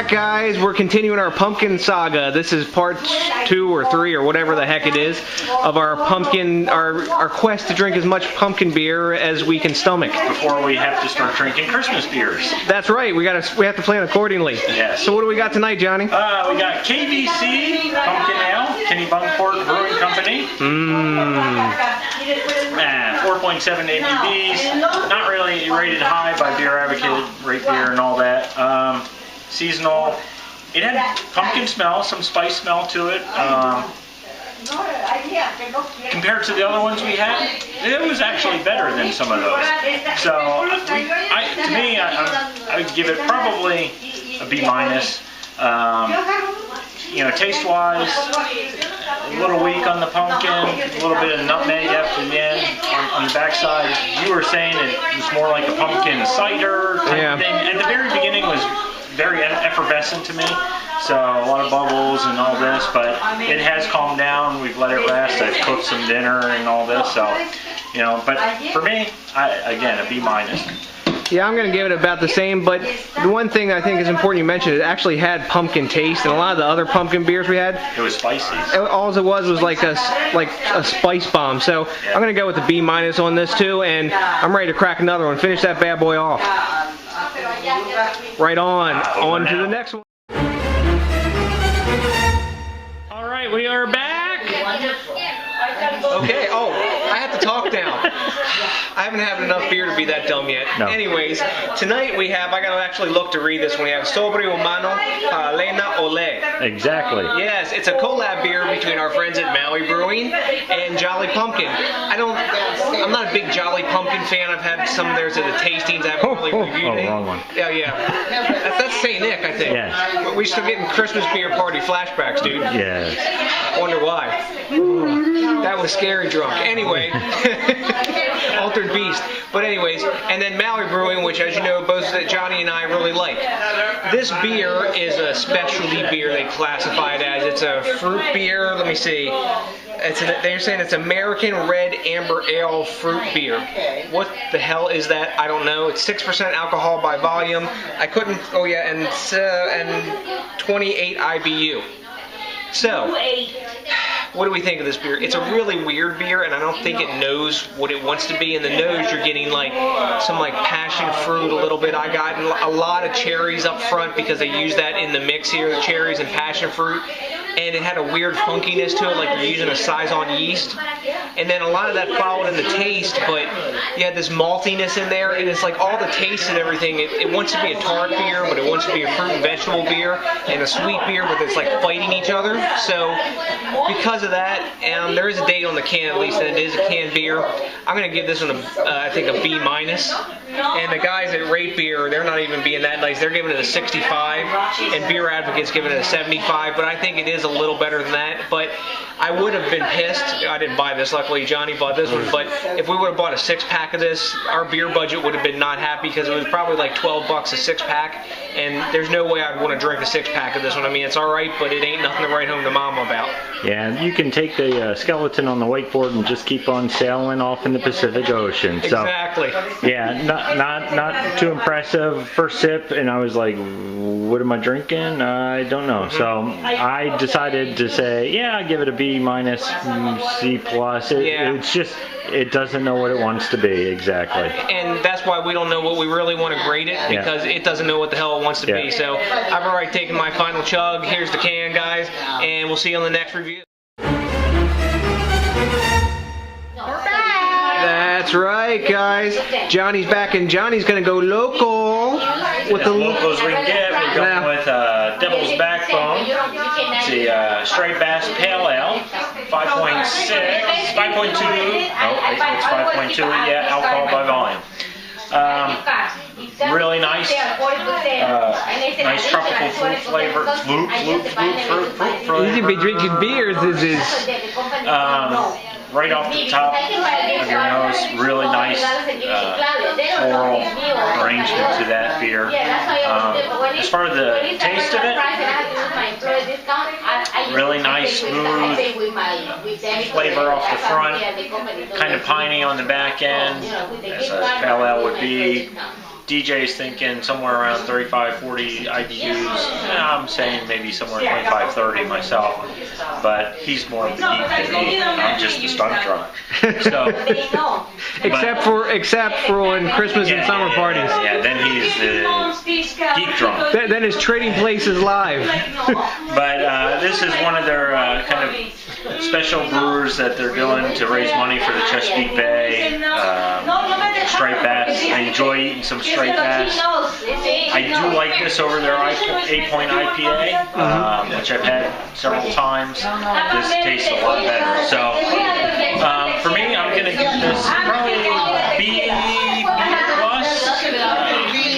back, guys. We're continuing our pumpkin saga. This is part 2 or 3 or whatever the heck it is of our pumpkin, our quest to drink as much pumpkin beer as we can stomach. Before we have to start drinking Christmas beers. That's right. We have to plan accordingly. Yes. So what do we got tonight, Johnny? We got KBC Pumpkin Ale, Kennebunkport Brewing Company. 4.7 ABVs. Not really rated high by Beer Advocate, Rate Beer, and all that. Seasonal. It had pumpkin smell, some spice smell to it. Compared to the other ones we had, it was actually better than some of those. So, to me, I would give it probably a B-. You know, taste-wise, a little weak on the pumpkin, a little bit of nutmeg after the end. On the backside, you were saying it was more like a pumpkin cider type of thing. At the very beginning, it was very effervescent to me, so a lot of bubbles and all this, but it has calmed down. We've let it rest. I've cooked some dinner and all this, so, you know, but for me, again, a B-. Yeah, I'm going to give it about the same, but the one thing I think is important you mentioned, it actually had pumpkin taste, and a lot of the other pumpkin beers we had, it was spicy. All it was like a spice bomb. So I'm going to go with the B- on this too, and I'm ready to crack another one. Finish that bad boy off. Right on to the next one. All right, we are back. Okay, I have to talk now. I haven't had enough beer to be that dumb yet. No. Anyways, tonight we have, I gotta actually look to read this one. We have Sobrio Mano, Palate. Exactly. Yes, it's a collab beer between our friends at Maui Brewing and Jolly Pumpkin. I'm not a big Jolly Pumpkin fan. I've had some of theirs at the tastings. I haven't really reviewed it. Wrong one. Yeah. That's St. Nick, I think. Yes. We're still getting Christmas beer party flashbacks, dude. Yes. I wonder why. That was scary drunk. Anyway, Altered Beast. But anyways, and then Maui Brewing, which, as you know, both Johnny and I really like. This beer is a specialty beer, they classify it as. It's a fruit beer. Let me see. They're saying it's American Red Amber Ale fruit beer. What the hell is that? I don't know. It's 6% alcohol by volume. I couldn't. Oh yeah, and 28 IBU. So, what do we think of this beer? It's a really weird beer, and I don't think it knows what it wants to be. In the nose, you're getting like some like passion fruit a little bit. I got a lot of cherries up front because they use that in the mix here, the cherries and passion fruit. And it had a weird funkiness to it, like you're using a Saison yeast. And then a lot of that followed in the taste, but you had this maltiness in there, and it's like all the taste and everything. It wants to be a tart beer, but it wants to be a fruit and vegetable beer, and a sweet beer, but it's like fighting each other. So because of that, there is a date on the can at least, and it is a canned beer. I'm going to give this one, I think, a B-. And the guys at Rate Beer, they're not even being that nice. They're giving it a 65, and Beer Advocate's giving it a 75, but I think it is a little better than that. But I would have been pissed. I didn't buy this. Luckily, Johnny bought this one. But if we would have bought a 6-pack of this, our beer budget would have been not happy because it was probably like $12 a 6-pack. And there's no way I'd want to drink a 6-pack of this one. I mean, it's all right, but it ain't nothing to write home to Mama about. Yeah, you can take the skeleton on the wakeboard and just keep on sailing off in the Pacific Ocean. So, exactly. Yeah, not too impressive. First sip, and I was like, what am I drinking? I don't know. So I decided to say, yeah, I'll give it a B-, C+. It's just, it doesn't know what it wants to be exactly. And that's why we don't know what we really want to grade it, because it doesn't know what the hell it wants to be. So I've already taken my final chug. Here's the can, guys, and we'll see you on the next review. That's right, guys. Johnny's back, and Johnny's going to go local with the locals we can get. We're going with Devil's Backbone. It's a straight bass pale ale, 5.6, 5.2. No, it's 5.2. Yeah, alcohol by volume. Really nice, nice tropical fruit flavor. Fruit. You should be drinking beers. This is. Right off the top of your nose, really nice floral arrangement to that beer. As far as the taste of it, really nice, smooth flavor off the front, kind of piney on the back end, as a pale ale would be. DJ's thinking somewhere around 35, 40 IBUs. I'm saying maybe somewhere 25, 30 myself. But he's more of the geek than me. I'm just the stunt drunk. So, except for when Christmas and summer parties. Yeah, then he's the geek drunk. Then his Trading Places live. But this is one of their kind of special brewers that they're doing to raise money for the Chesapeake Bay striped bass. I enjoy eating some striped bass. I do like this over their 8-point IPA, which I've had several times. This tastes a lot better. So for me, I'm going to give this probably B+.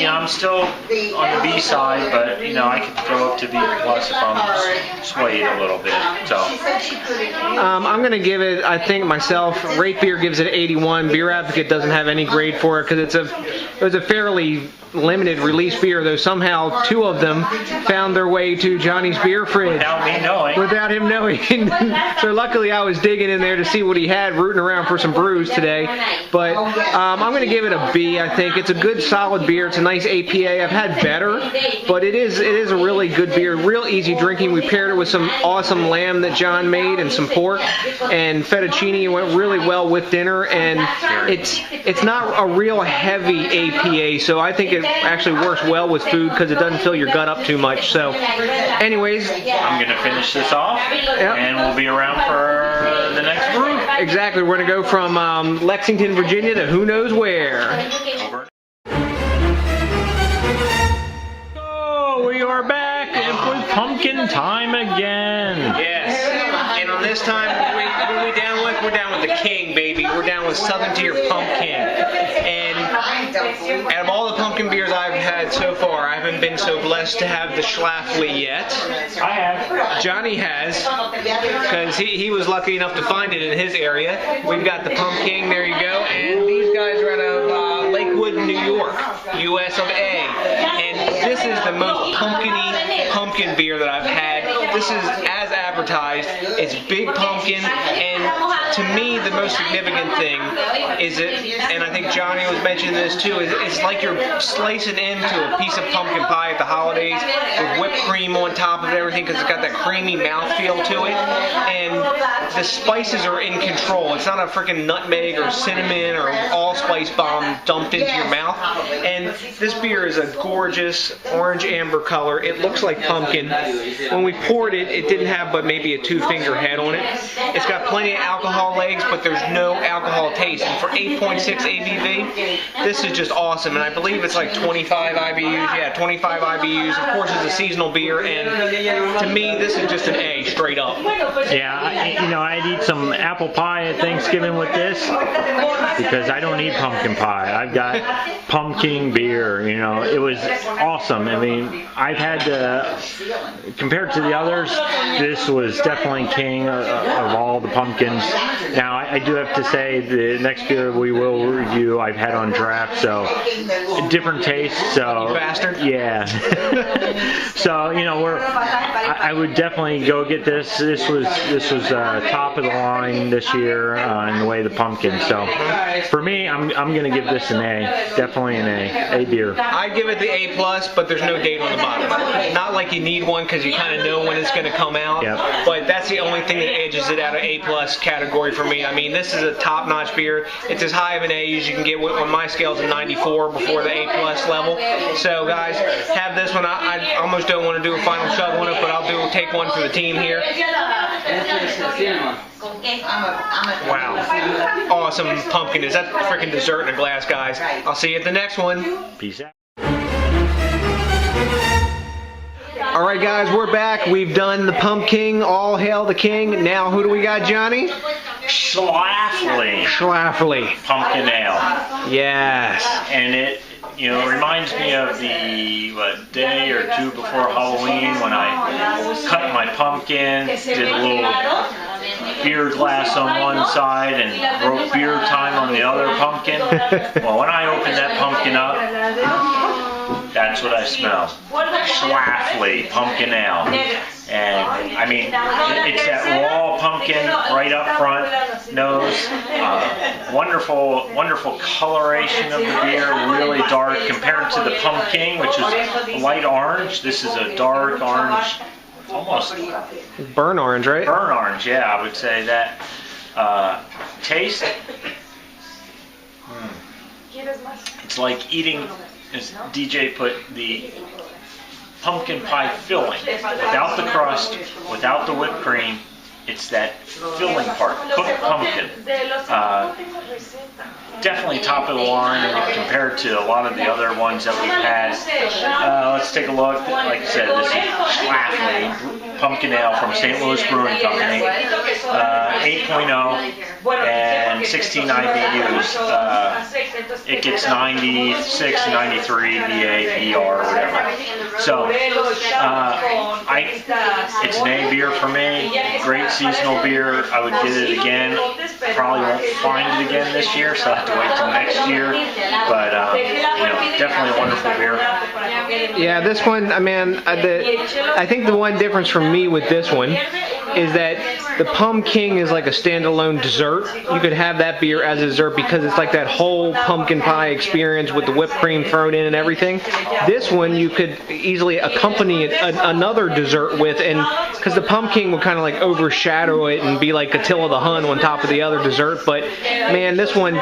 I'm still on the B side, but I could go up to B+ if I'm swayed a little bit. So I'm gonna give it. I think myself. Rate Beer gives it 81. Beer Advocate doesn't have any grade for it because it was a fairly limited release beer, though somehow 2 of them found their way to Johnny's beer fridge without me knowing. Without him knowing. So luckily I was digging in there to see what he had, rooting around for some brews today. But I'm going to give it a B. I think it's a good solid beer. It's a nice APA. I've had better, but it is a really good beer. Real easy drinking. We paired it with some awesome lamb that John made and some pork and fettuccine. It went really well with dinner, and it's not a real heavy APA, so I think it actually works well with food because it doesn't fill your gut up too much. So anyways, I'm going to finish this off, and we'll be around for the next brew. Exactly. We're going to go from Lexington, Virginia to who knows where. Over. So we are back with pumpkin time again. Yes. And on this time, what are we down with? We're down with the king, baby. We're down with Southern Tier Pumpkin. And out of all the pumpkin beers I've had so far, I haven't been so blessed to have the Schlafly yet. I have. Johnny has, because he was lucky enough to find it in his area. We've got the Pumking, there you go, and these guys are out of Lakewood, New York, US of A. And this is the most pumpkin-y pumpkin beer that I've had. This is as advertised. It's big pumpkin, and to me, the most significant thing is and I think Johnny was mentioning this too, it's like you're slicing into a piece of pumpkin pie at the holidays with whipped cream on top of everything because it's got that creamy mouthfeel to it, and the spices are in control. It's not a freaking nutmeg or cinnamon or allspice bomb dumped into your mouth. And this beer is a gorgeous orange amber color. It looks like pumpkin. When we poured it, it didn't have but maybe a 2-finger head on it. It's got plenty of alcohol legs, but there's no alcohol taste. And for 8.6 ABV, this is just awesome. And I believe it's like 25 IBUs. Yeah, 25 IBUs. Of course, it's a seasonal beer, and to me, this is just an A, straight up. Yeah, I'd eat some apple pie at Thanksgiving with this because I don't eat pumpkin pie. I've got pumpkin beer. It was awesome. I mean, I've had compared to the others, this was definitely king of all the pumpkins. Now, I do have to say the next beer we will review I've had on draft, so different taste. So you bastard. Yeah. So I would definitely go get this. This was top of the line this year in the way of the pumpkin. So for me, I'm gonna give this an A. Definitely an A beer. I give it the A+, but there's no date on the bottom. Not like you need one because you kind of know when it's going to come out. Yep. But that's the only thing that edges it out of A+ category for me. I mean, this is a top-notch beer. It's as high of an A as you can get on my scales of 94 before the A+ level. So guys, have this one. I almost don't want to do a final shove on it, but I'll take one for the team here. Wow. Awesome pumpkin. Is that freaking dessert in a glass, guys? I'll see you at the next one. Peace out. Alright guys, we're back. We've done the Pumking. All hail the king. Now who do we got, Johnny? Schlafly. Schlafly. Pumpkin Ale. Yes. And it reminds me of the day or two before Halloween when I cut my pumpkin, did a little beer glass on one side and wrote beer time on the other pumpkin. Well, when I opened that pumpkin up, That's what I smell. Schlafly Pumpkin Ale. And I mean, it's that raw pumpkin right up front, nose. Wonderful coloration of the beer, really dark compared to the Pumking, which is light orange. This is a dark orange, almost burnt orange, right? Burnt orange, yeah, I would say that. Taste. It's like eating, as DJ put, the pumpkin pie filling without the crust, without the whipped cream. It's that filling part, cooked pumpkin. Definitely top of the line compared to a lot of the other ones that we've had. Let's take a look. Like I said, this is Schlafly Pumpkin Ale from St. Louis Brewing Company. 8.0 and 16 IBUs. It gets 96, 93 VA, ER, whatever. So, it's an A beer for me. Great seasonal beer. I would get it again. Probably won't find it again this year, so I have to wait till next year. But definitely a wonderful beer. Yeah, this one, I think the one difference for me with this one is that the Pumking is like a standalone dessert. You could have that beer as a dessert because it's like that whole pumpkin pie experience with the whipped cream thrown in and everything. This one you could easily accompany another dessert with, and because the Pumking would kind of like overshadow it and be like Attila the Hun on top of the other dessert. But man, this one,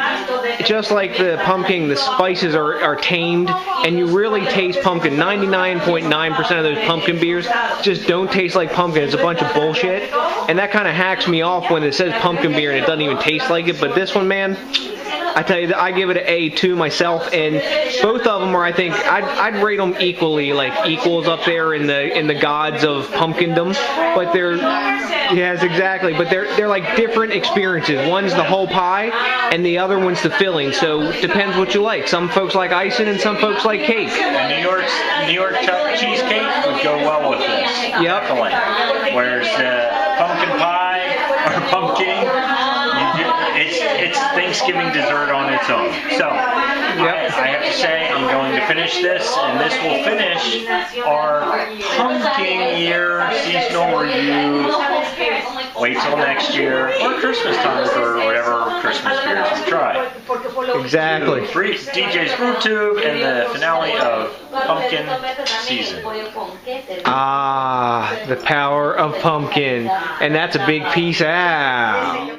just like the Pumking, the spices are tamed, and you really taste pumpkin. 99.9% of those pumpkin beers just don't taste like pumpkin. It's a bunch of bullshit, and that kind of hacks me off when it says pumpkin beer and it doesn't even taste like it. But this one, man, I tell you, I give it an A2 myself, and both of them are, I think, I'd rate them equally, like equals up there in the gods of pumpkindom. But they're, yes, exactly. But they're like different experiences. One's the whole pie, and the other one's the filling. So it depends what you like. Some folks like icing, and some folks like cake. And New York cheesecake would go well with this. Yep. Definitely. Whereas pumpkin pie or pumpkin, it's Thanksgiving dessert on its own. So, I have to say, I'm going to finish this, and this will finish our pumpkin year seasonal review. Wait till next year, or Christmas time for whatever Christmas beers we try. Exactly. DJs BrewTube and the finale of pumpkin season. Ah, the power of pumpkin. And that's a big piece out.